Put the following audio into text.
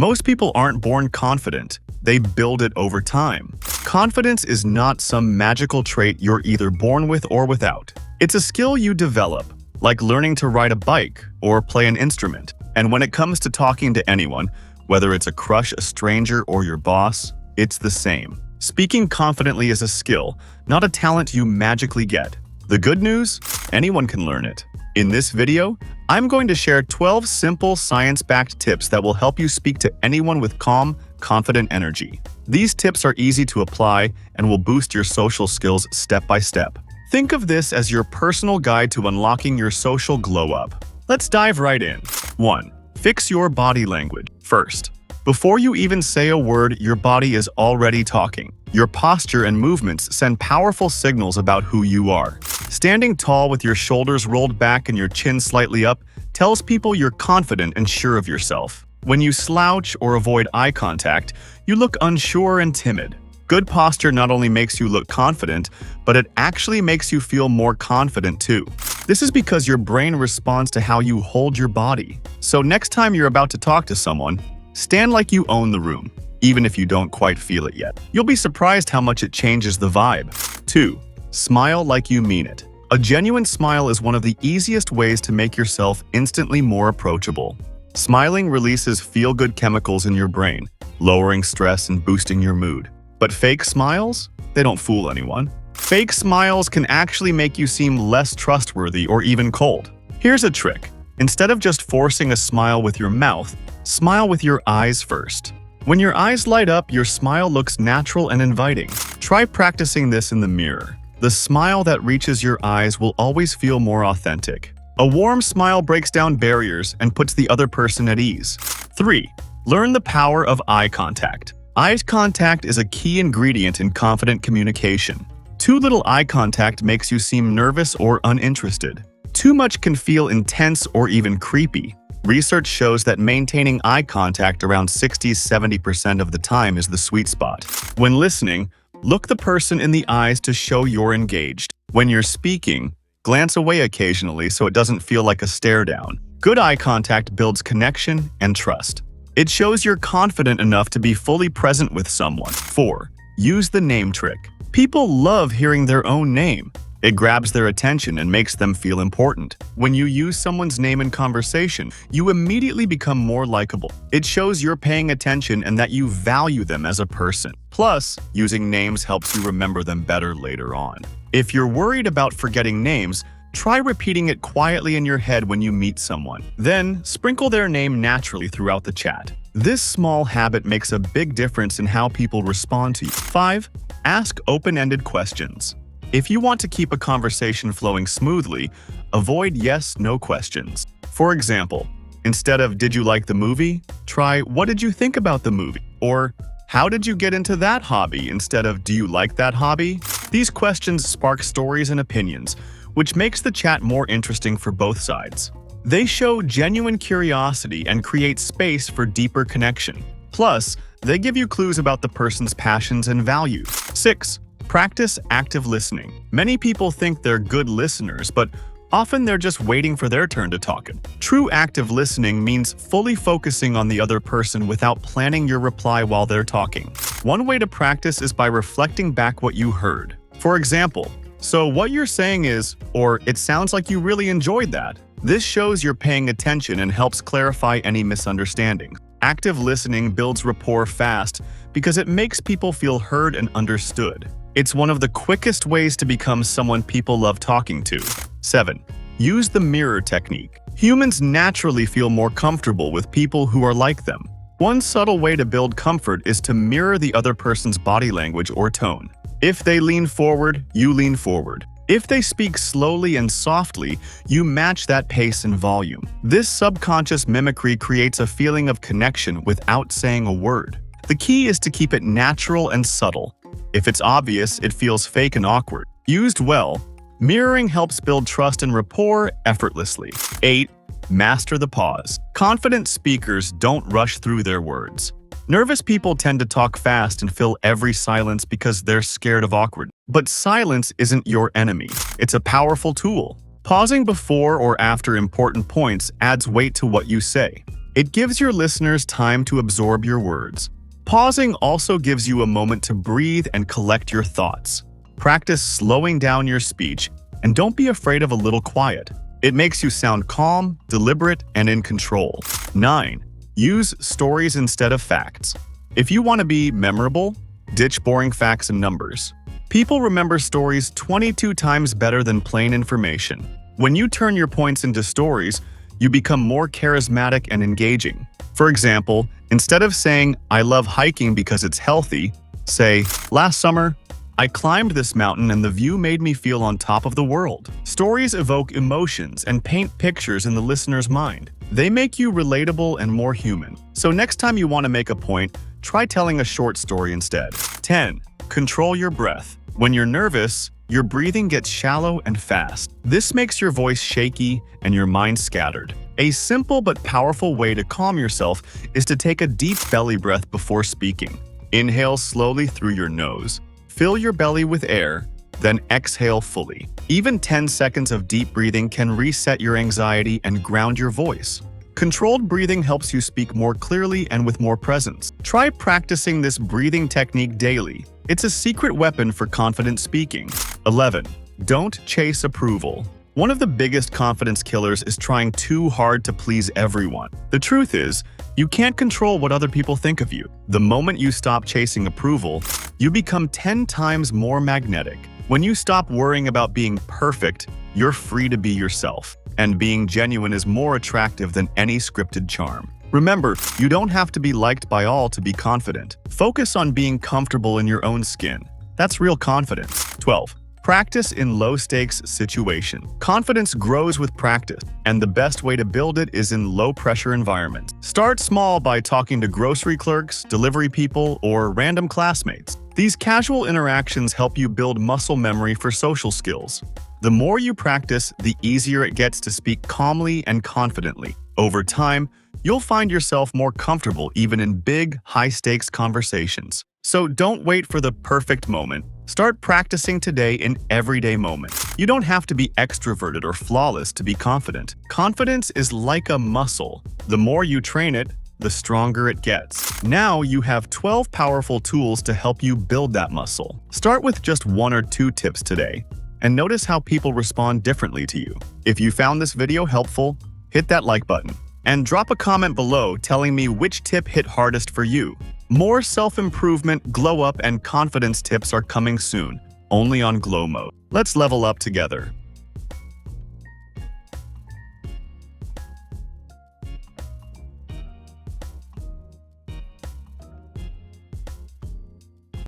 Most people aren't born confident. They build it over time. Confidence is not some magical trait you're either born with or without. It's a skill you develop, like learning to ride a bike or play an instrument. And when it comes to talking to anyone, whether it's a crush, a stranger, or your boss, it's the same. Speaking confidently is a skill, not a talent you magically get. The good news? Anyone can learn it. In this video, I'm going to share 12 simple science-backed tips that will help you speak to anyone with calm, confident energy. These tips are easy to apply and will boost your social skills step by step. Think of this as your personal guide to unlocking your social glow-up. Let's dive right in. 1. Fix your body language. First, before you even say a word, your body is already talking. Your posture and movements send powerful signals about who you are. Standing tall with your shoulders rolled back and your chin slightly up tells people you're confident and sure of yourself. When you slouch or avoid eye contact, you look unsure and timid. Good posture not only makes you look confident, but it actually makes you feel more confident too. This is because your brain responds to how you hold your body. So next time you're about to talk to someone, stand like you own the room, even if you don't quite feel it yet. You'll be surprised how much it changes the vibe. 2. Smile like you mean it. A genuine smile is one of the easiest ways to make yourself instantly more approachable. Smiling releases feel-good chemicals in your brain, lowering stress and boosting your mood. But fake smiles? They don't fool anyone. Fake smiles can actually make you seem less trustworthy or even cold. Here's a trick. Instead of just forcing a smile with your mouth, smile with your eyes first. When your eyes light up, your smile looks natural and inviting. Try practicing this in the mirror. The smile that reaches your eyes will always feel more authentic. A warm smile breaks down barriers and puts the other person at ease. 3. Learn the power of eye contact. Eye contact is a key ingredient in confident communication. Too little eye contact makes you seem nervous or uninterested. Too much can feel intense or even creepy. Research shows that maintaining eye contact around 60–70% of the time is the sweet spot. When listening, look the person in the eyes to show you're engaged. When you're speaking, glance away occasionally so it doesn't feel like a stare down. Good eye contact builds connection and trust. It shows you're confident enough to be fully present with someone. 4. Use the name trick. People love hearing their own name. It grabs their attention and makes them feel important. When you use someone's name in conversation, you immediately become more likable. It shows you're paying attention and that you value them as a person. Plus, using names helps you remember them better later on. If you're worried about forgetting names, try repeating it quietly in your head when you meet someone. Then, sprinkle their name naturally throughout the chat. This small habit makes a big difference in how people respond to you. 5. Ask open-ended questions. If you want to keep a conversation flowing smoothly, avoid yes/no questions. For example, instead of "Did you like the movie?" try "What did you think about the movie?" Or "How did you get into that hobby?" instead of "Do you like that hobby?" These questions spark stories and opinions, which makes the chat more interesting for both sides. They show genuine curiosity and create space for deeper connection. Plus, they give you clues about the person's passions and values. 6. Practice active listening. Many people think they're good listeners, but often they're just waiting for their turn to talk. True active listening means fully focusing on the other person without planning your reply while they're talking. One way to practice is by reflecting back what you heard. For example, "So what you're saying is," or "It sounds like you really enjoyed that." This shows you're paying attention and helps clarify any misunderstandings. Active listening builds rapport fast because it makes people feel heard and understood. It's one of the quickest ways to become someone people love talking to. 7. Use the mirror technique. Humans naturally feel more comfortable with people who are like them. One subtle way to build comfort is to mirror the other person's body language or tone. If they lean forward, you lean forward. If they speak slowly and softly, you match that pace and volume. This subconscious mimicry creates a feeling of connection without saying a word. The key is to keep it natural and subtle. If it's obvious, it feels fake and awkward. Used well, mirroring helps build trust and rapport effortlessly. 8. Master the pause. Confident speakers don't rush through their words. Nervous people tend to talk fast and fill every silence because they're scared of awkward. But silence isn't your enemy. It's a powerful tool. Pausing before or after important points adds weight to what you say. It gives your listeners time to absorb your words. Pausing also gives you a moment to breathe and collect your thoughts. Practice slowing down your speech, and don't be afraid of a little quiet. It makes you sound calm, deliberate, and in control. 9. Use stories instead of facts. If you want to be memorable, ditch boring facts and numbers. People remember stories 22 times better than plain information. When you turn your points into stories, you become more charismatic and engaging. For example, instead of saying, "I love hiking because it's healthy," say, "Last summer, I climbed this mountain and the view made me feel on top of the world." Stories evoke emotions and paint pictures in the listener's mind. They make you relatable and more human. So next time you want to make a point, try telling a short story instead. 10. Control your breath. When you're nervous, your breathing gets shallow and fast. This makes your voice shaky and your mind scattered. A simple but powerful way to calm yourself is to take a deep belly breath before speaking. Inhale slowly through your nose. Fill your belly with air, then exhale fully. Even 10 seconds of deep breathing can reset your anxiety and ground your voice. Controlled breathing helps you speak more clearly and with more presence. Try practicing this breathing technique daily. It's a secret weapon for confident speaking. 11. Don't chase approval. One of the biggest confidence killers is trying too hard to please everyone. The truth is, you can't control what other people think of you. The moment you stop chasing approval, you become 10 times more magnetic. When you stop worrying about being perfect, you're free to be yourself. And being genuine is more attractive than any scripted charm. Remember, you don't have to be liked by all to be confident. Focus on being comfortable in your own skin. That's real confidence. 12. Practice in low-stakes situations. Confidence grows with practice, and the best way to build it is in low-pressure environments. Start small by talking to grocery clerks, delivery people, or random classmates. These casual interactions help you build muscle memory for social skills. The more you practice, the easier it gets to speak calmly and confidently. Over time, you'll find yourself more comfortable even in big, high-stakes conversations. So don't wait for the perfect moment. Start practicing today in everyday moments. You don't have to be extroverted or flawless to be confident. Confidence is like a muscle. The more you train it, the stronger it gets. Now you have 12 powerful tools to help you build that muscle. Start with just 1 or 2 tips today, and notice how people respond differently to you. If you found this video helpful, hit that like button. And drop a comment below telling me which tip hit hardest for you. More self-improvement, glow-up, and confidence tips are coming soon, only on Glow Mode. Let's level up together.